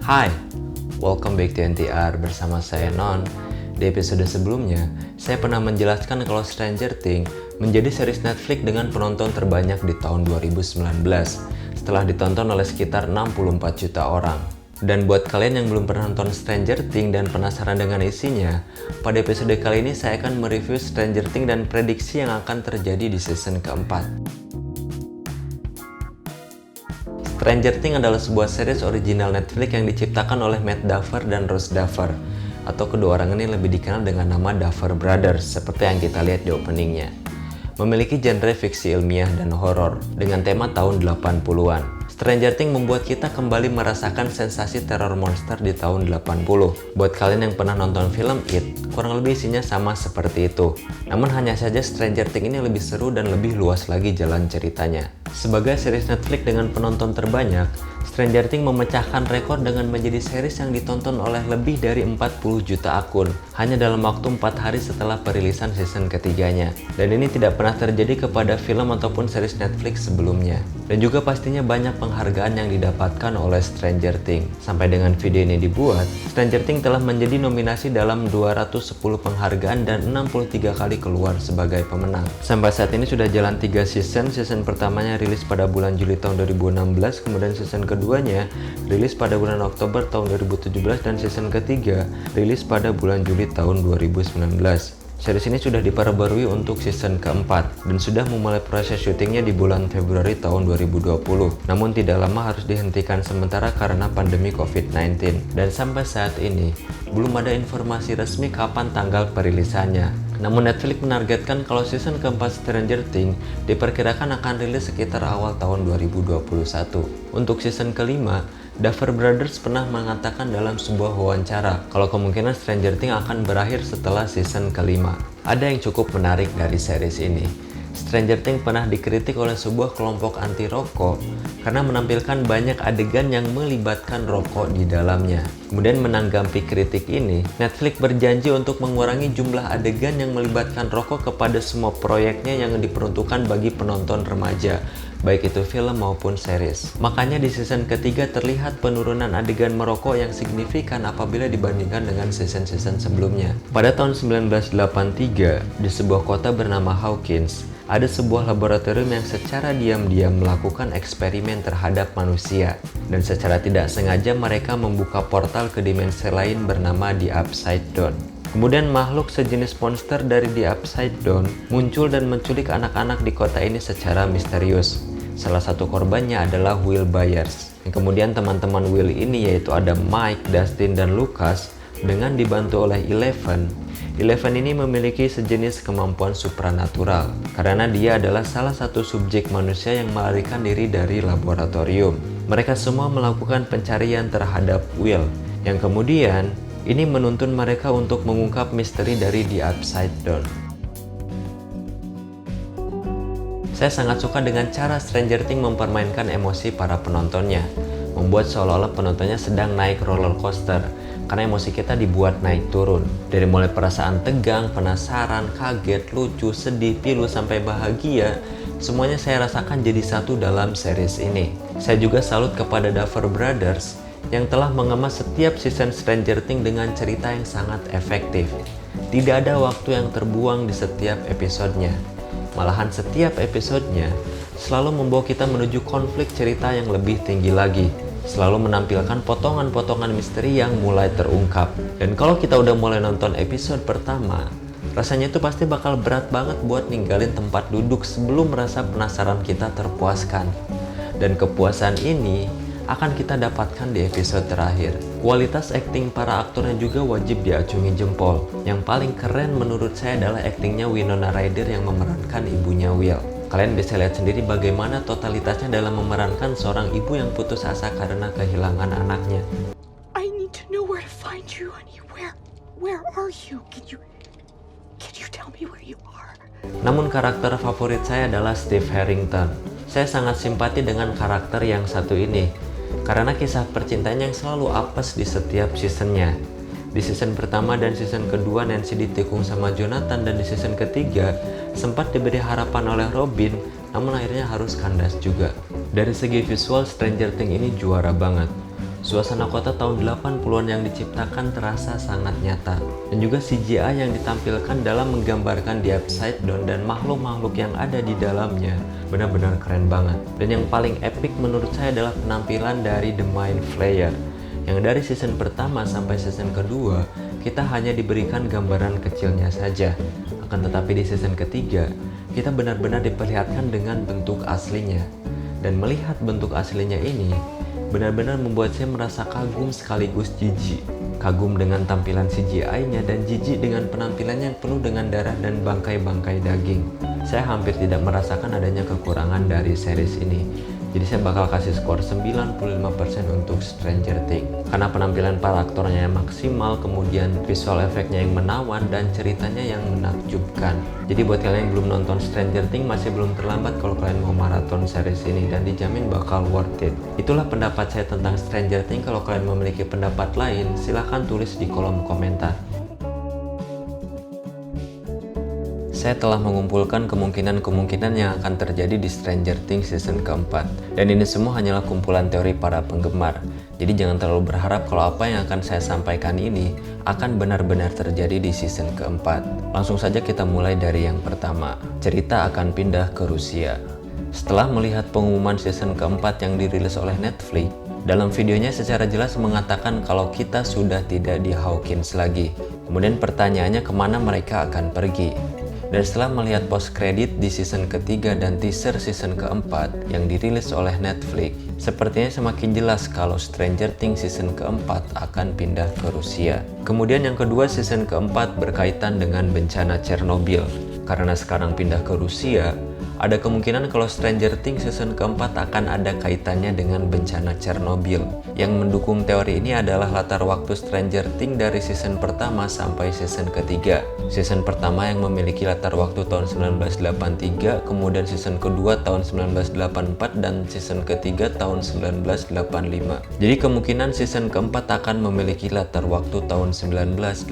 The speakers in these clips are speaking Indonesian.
Hai, welcome back to NTR bersama saya Non. Di episode sebelumnya, saya pernah menjelaskan kalau Stranger Things menjadi series Netflix dengan penonton terbanyak di tahun 2019 setelah ditonton oleh sekitar 64 juta orang. Dan buat kalian yang belum pernah nonton Stranger Things dan penasaran dengan isinya, pada episode kali ini saya akan mereview Stranger Things dan prediksi yang akan terjadi di season keempat. Stranger Things adalah sebuah series original Netflix yang diciptakan oleh Matt Duffer dan Rose Duffer, atau kedua orang ini lebih dikenal dengan nama Duffer Brothers seperti yang kita lihat di openingnya. Memiliki genre fiksi ilmiah dan horor dengan tema tahun 80-an. Stranger Things membuat kita kembali merasakan sensasi teror monster di tahun 80. Buat kalian yang pernah nonton film It, kurang lebih isinya sama seperti itu. Namun hanya saja Stranger Things ini lebih seru dan lebih luas lagi jalan ceritanya. Sebagai series Netflix dengan penonton terbanyak, Stranger Things memecahkan rekor dengan menjadi series yang ditonton oleh lebih dari 40 juta akun hanya dalam waktu 4 hari setelah perilisan season ketiganya. Dan ini tidak pernah terjadi kepada film ataupun series Netflix sebelumnya. Dan juga pastinya banyak penghargaan yang didapatkan oleh Stranger Things. Sampai dengan video ini dibuat, Stranger Things telah menjadi nominasi dalam 210 penghargaan dan 63 kali keluar sebagai pemenang. Sampai saat ini sudah jalan 3 season. Season pertamanya rilis pada bulan Juli tahun 2016, kemudian season keduanya rilis pada bulan Oktober tahun 2017, dan season ketiga rilis pada bulan Juli tahun 2019. Series ini sudah diperbarui untuk season keempat dan sudah memulai proses syutingnya di bulan Februari tahun 2020. Namun tidak lama harus dihentikan sementara karena pandemi COVID-19. Dan sampai saat ini belum ada informasi resmi kapan tanggal perilisannya. Namun Netflix menargetkan kalau season keempat Stranger Things diperkirakan akan rilis sekitar awal tahun 2021. Untuk season kelima, Duffer Brothers pernah mengatakan dalam sebuah wawancara kalau kemungkinan Stranger Things akan berakhir setelah season kelima. Ada yang cukup menarik dari series ini. Stranger Things pernah dikritik oleh sebuah kelompok anti rokok karena menampilkan banyak adegan yang melibatkan rokok di dalamnya. Kemudian menanggapi kritik ini, Netflix berjanji untuk mengurangi jumlah adegan yang melibatkan rokok kepada semua proyeknya yang diperuntukkan bagi penonton remaja, baik itu film maupun series. Makanya di season ketiga terlihat penurunan adegan merokok yang signifikan apabila dibandingkan dengan season-season sebelumnya. Pada tahun 1983, di sebuah kota bernama Hawkins, ada sebuah laboratorium yang secara diam-diam melakukan eksperimen terhadap manusia. Dan secara tidak sengaja mereka membuka portal ke dimensi lain bernama The Upside Down. Kemudian makhluk sejenis monster dari The Upside Down muncul dan menculik anak-anak di kota ini secara misterius. Salah satu korbannya adalah Will Byers. Dan kemudian teman-teman Will ini yaitu ada Mike, Dustin, dan Lucas dengan dibantu oleh Eleven. Eleven ini memiliki sejenis kemampuan supranatural karena dia adalah salah satu subjek manusia yang melarikan diri dari laboratorium. Mereka semua melakukan pencarian terhadap Will yang kemudian ini menuntun mereka untuk mengungkap misteri dari The Upside Down. Saya sangat suka dengan cara Stranger Things mempermainkan emosi para penontonnya, membuat seolah-olah penontonnya sedang naik roller coaster, karena emosi kita dibuat naik turun. Dari mulai perasaan tegang, penasaran, kaget, lucu, sedih, pilu, sampai bahagia, semuanya saya rasakan jadi satu dalam series ini. Saya juga salut kepada Duffer Brothers yang telah mengemas setiap season Stranger Things dengan cerita yang sangat efektif. Tidak ada waktu yang terbuang di setiap episodenya. Malahan setiap episodenya selalu membawa kita menuju konflik cerita yang lebih tinggi lagi. Selalu menampilkan potongan-potongan misteri yang mulai terungkap. Dan kalau kita udah mulai nonton episode pertama, rasanya itu pasti bakal berat banget buat ninggalin tempat duduk sebelum rasa penasaran kita terpuaskan. Dan kepuasan ini akan kita dapatkan di episode terakhir. Kualitas akting para aktornya juga wajib diacungi jempol. Yang paling keren menurut saya adalah aktingnya Winona Ryder yang memerankan ibunya Will. Kalian bisa lihat sendiri bagaimana totalitasnya dalam memerankan seorang ibu yang putus asa karena kehilangan anaknya. I need to know where to find you, honey. Where are you? Can you tell me where you are? Namun karakter favorit saya adalah Steve Harrington. Saya sangat simpati dengan karakter yang satu ini karena kisah percintaannya yang selalu apes di setiap seasonnya. Di season pertama dan season kedua Nancy ditikung sama Jonathan, dan di season ketiga sempat diberi harapan oleh Robin, namun akhirnya harus kandas juga. Dari segi visual, Stranger Things ini juara banget. Suasana kota tahun 80-an yang diciptakan terasa sangat nyata. Dan juga CGI yang ditampilkan dalam menggambarkan The Upside Down dan makhluk-makhluk yang ada di dalamnya benar-benar keren banget. Dan yang paling epic menurut saya adalah penampilan dari The Mind Flayer, yang dari season pertama sampai season kedua kita hanya diberikan gambaran kecilnya saja. Akan tetapi di season ketiga kita benar-benar diperlihatkan dengan bentuk aslinya. Dan melihat bentuk aslinya ini benar-benar membuat saya merasa kagum sekaligus jijik. Kagum dengan tampilan CGI-nya dan jijik dengan penampilannya yang penuh dengan darah dan bangkai-bangkai daging. Saya hampir tidak merasakan adanya kekurangan dari series ini. Jadi saya bakal kasih skor 95% untuk Stranger Things. Karena penampilan para aktornya yang maksimal, kemudian visual efeknya yang menawan, dan ceritanya yang menakjubkan. Jadi buat kalian yang belum nonton Stranger Things, masih belum terlambat kalau kalian mau maraton series ini, dan dijamin bakal worth it. Itulah pendapat saya tentang Stranger Things. Kalau kalian memiliki pendapat lain, silahkan tulis di kolom komentar. Saya telah mengumpulkan kemungkinan-kemungkinan yang akan terjadi di Stranger Things season keempat. Dan ini semua hanyalah kumpulan teori para penggemar. Jadi jangan terlalu berharap kalau apa yang akan saya sampaikan ini akan benar-benar terjadi di season keempat. Langsung saja kita mulai dari yang pertama. Cerita akan pindah ke Rusia. Setelah melihat pengumuman season keempat yang dirilis oleh Netflix, dalam videonya secara jelas mengatakan kalau kita sudah tidak di Hawkins lagi. Kemudian pertanyaannya kemana mereka akan pergi. Dan setelah melihat post credit di season ketiga dan teaser season keempat yang dirilis oleh Netflix, sepertinya semakin jelas kalau Stranger Things season keempat akan pindah ke Rusia. Kemudian yang kedua, season keempat berkaitan dengan bencana Chernobyl. Karena sekarang pindah ke Rusia, ada kemungkinan kalau Stranger Things season keempat akan ada kaitannya dengan bencana Chernobyl. Yang mendukung teori ini adalah latar waktu Stranger Things dari season pertama sampai season ketiga. Season pertama yang memiliki latar waktu tahun 1983, kemudian season kedua tahun 1984, dan season ketiga tahun 1985. Jadi kemungkinan season keempat akan memiliki latar waktu tahun 1986.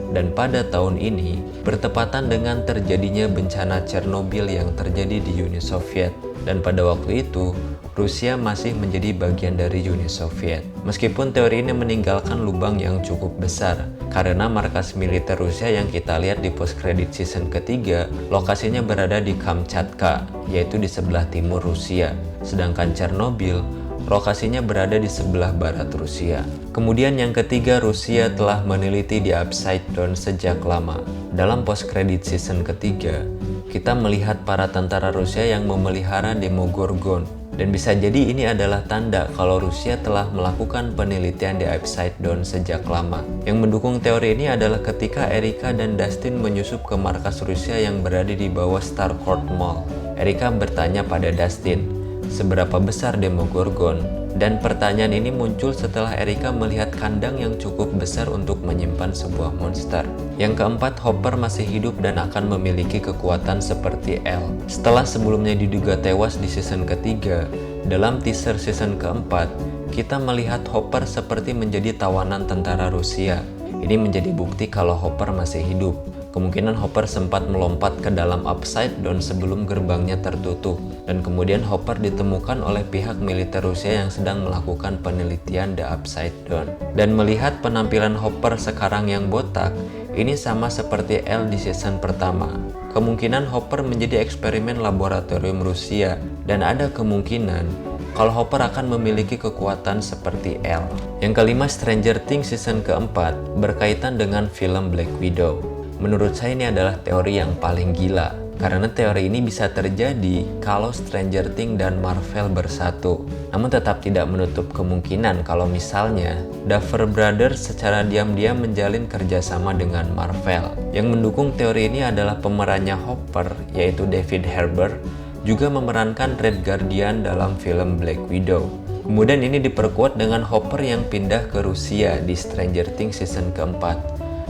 Dan pada tahun ini bertepatan dengan terjadinya bencana Chernobyl yang terjadi di Uni Soviet. Dan pada waktu itu Rusia masih menjadi bagian dari Uni Soviet. Meskipun teori ini meninggalkan lubang yang cukup besar, karena markas militer Rusia yang kita lihat di post credit season ketiga, lokasinya berada di Kamchatka, yaitu di sebelah timur Rusia. Sedangkan Chernobyl lokasinya berada di sebelah barat Rusia. Kemudian yang ketiga, Rusia telah meneliti The Upside Down sejak lama. Dalam post credit season ketiga, kita melihat para tentara Rusia yang memelihara Demogorgon. Dan bisa jadi ini adalah tanda kalau Rusia telah melakukan penelitian The Upside Down sejak lama. Yang mendukung teori ini adalah ketika Erika dan Dustin menyusup ke markas Rusia yang berada di bawah Starcourt Mall. Erika bertanya pada Dustin, seberapa besar Demogorgon? Dan pertanyaan ini muncul setelah Erika melihat kandang yang cukup besar untuk menyimpan sebuah monster. Yang keempat, Hopper masih hidup dan akan memiliki kekuatan seperti L. Setelah sebelumnya diduga tewas di season ketiga, dalam teaser season keempat, kita melihat Hopper seperti menjadi tawanan tentara Rusia. Ini menjadi bukti kalau Hopper masih hidup. Kemungkinan Hopper sempat melompat ke dalam Upside Down sebelum gerbangnya tertutup, dan kemudian Hopper ditemukan oleh pihak militer Rusia yang sedang melakukan penelitian The Upside Down. Dan melihat penampilan Hopper sekarang yang botak, ini sama seperti L di season pertama. Kemungkinan Hopper menjadi eksperimen laboratorium Rusia, dan ada kemungkinan kalau Hopper akan memiliki kekuatan seperti L. Yang kelima, Stranger Things season keempat berkaitan dengan film Black Widow. Menurut saya ini adalah teori yang paling gila, karena teori ini bisa terjadi kalau Stranger Things dan Marvel bersatu. Namun tetap tidak menutup kemungkinan kalau misalnya Duffer Brothers secara diam-diam menjalin kerjasama dengan Marvel. Yang mendukung teori ini adalah pemerannya Hopper, yaitu David Harbour, juga memerankan Red Guardian dalam film Black Widow. Kemudian ini diperkuat dengan Hopper yang pindah ke Rusia di Stranger Things season keempat.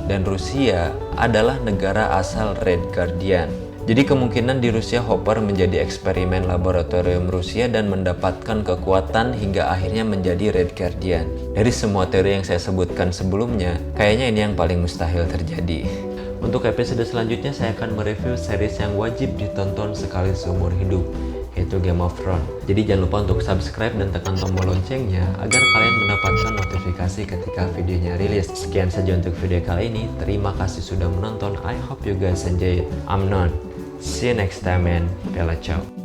Dan Rusia adalah negara asal Red Guardian. Jadi kemungkinan di Rusia Hopper menjadi eksperimen laboratorium Rusia dan mendapatkan kekuatan hingga akhirnya menjadi Red Guardian. Dari semua teori yang saya sebutkan sebelumnya, kayaknya ini yang paling mustahil terjadi. Untuk episode selanjutnya saya akan mereview series yang wajib ditonton sekali seumur hidup, yaitu Game of Thrones. Jadi jangan lupa untuk subscribe dan tekan tombol loncengnya agar kalian mendapatkan notifikasi ketika videonya rilis. Sekian saja untuk video kali ini. Terima kasih sudah menonton. I hope you guys enjoy it. I'm Non. See you next time and bella ciao.